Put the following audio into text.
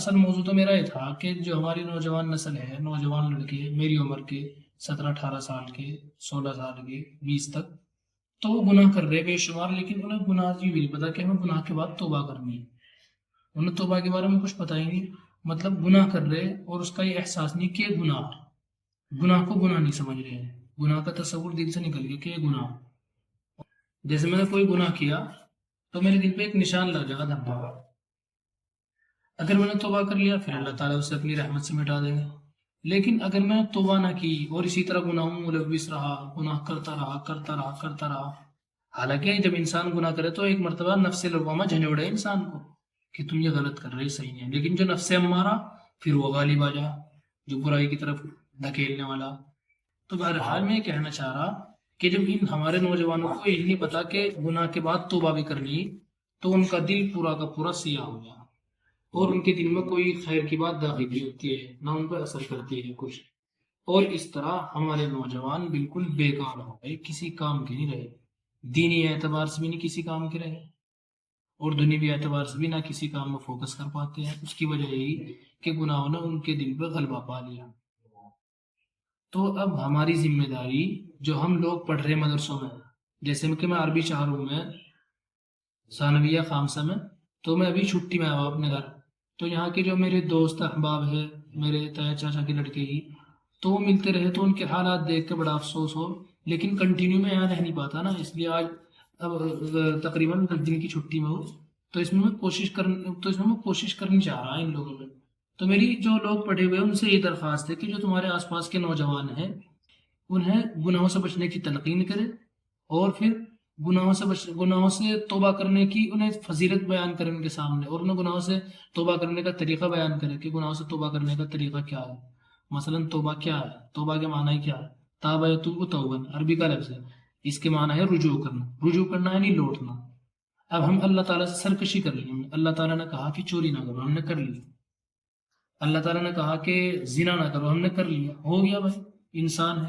اصل موضوع تو میرا یہ تھا کہ جو ہماری نوجوان نسل ہے، نوجوان لڑکے میری عمر کے 17 18 سال کے، 16 سال کے، 20 تک، تو وہ گناہ کر رہے بے شمار، لیکن انہیں گناہ کی بھی نہیں پتا کہ ہمیں گناہ کے بعد توبہ کرنی ہے. انہیں توبہ کے بارے میں کچھ پتہ ہی نہیں. مطلب گناہ کر رہے اور اس کا یہ احساس نہیں کہ گناہ کو گناہ نہیں سمجھ رہے ہیں. گناہ کا تصور دل سے نکل گیا کہ یہ گناہ. جیسے میں نے کوئی گناہ کیا تو میرے دل پہ ایک نشان لگ جائے گا دھبا. اگر میں نے توبہ کر لیا پھر اللہ تعالیٰ اسے اپنی رحمت سے مٹا دے گا. لیکن اگر میں نے توبہ نہ کی اور اسی طرح گناہوں میں ملوث رہا، گناہ کرتا رہا. حالانکہ جب انسان گناہ کرے تو ایک مرتبہ نفس لوامہ جھنجھوڑے انسان کو کہ تم یہ غلط کر رہے، صحیح نہیں ہے. لیکن جو نفس امارہ پھر وہ غالب آ جا، جو برائی کی طرف دھکیلنے والا. تو بہرحال میں یہ کہنا چاہ رہا کہ جب ان ہمارے نوجوانوں کو یہ نہیں پتا کہ گناہ کے بعد توبہ بھی کرنی، تو ان کا دل پورا کا پورا سیاہ ہو گیا اور ان کے دل میں کوئی خیر کی بات داخل نہیں ہوتی ہے، نہ ان پر اثر کرتی ہے کچھ. اور اس طرح ہمارے نوجوان بالکل بیکار ہو گئے، کسی کام کے نہیں رہے. دینی اعتبار سے بھی نہیں کسی کام کے رہے اور دنیوی اعتبار سے بھی نہ کسی کام میں فوکس کر پاتے ہیں. اس کی وجہ یہی کہ گناہوں نے ان کے دل پہ غلبہ پا لیا. تو اب ہماری ذمہ داری جو ہم لوگ پڑھ رہے مدرسوں میں، جیسے کہ میں عربی چاہ رہا ہوں میں ثانویہ خامسہ میں، تو میں ابھی چھٹی میں آیا اپنے گھر. تو یہاں کے جو میرے دوست احباب ہیں، میرے تایا چاچا کے لڑکے ہی، تو وہ ملتے رہے تو ان کے حالات دیکھ کے بڑا افسوس ہو. لیکن کنٹینیو میں یہاں رہ نہیں پاتا نا، اس لیے آج اب تقریباً 10 دن کی چھٹی میں ہوں. تو اس میں میں کوشش کرنی چاہ رہا ان لوگوں میں. تو میری جو لوگ پڑھے ہوئے ان سے یہ درخواست ہے کہ جو تمہارے آس پاس کے نوجوان ہیں انہیں گناہوں سے بچنے کی تلقین کرے، اور پھر گناہوں سے توبہ کرنے کی انہیں فضیلت بیان کرے ان کے سامنے، اور انہیں گناہوں سے توبہ کرنے کا طریقہ بیان کرے کہ گناہوں سے توبہ کرنے کا طریقہ کیا ہے. مثلا توبہ کیا ہے، توبہ کے معنی کیا ہے. تاب یتوب توبن عربی کا لفظ ہے، اس کے معنی ہے رجوع کرنا. رجوع کرنا یعنی لوٹنا. اب ہم اللہ تعالیٰ سے سرکشی کر لی. اللہ تعالیٰ نے کہا کہ چوری نہ کرو، ہم نے کر لی. اللہ تعالیٰ نے کہا کہ زنا نہ کرو، ہم نے کر لیا. ہو گیا بھائی، انسان ہے.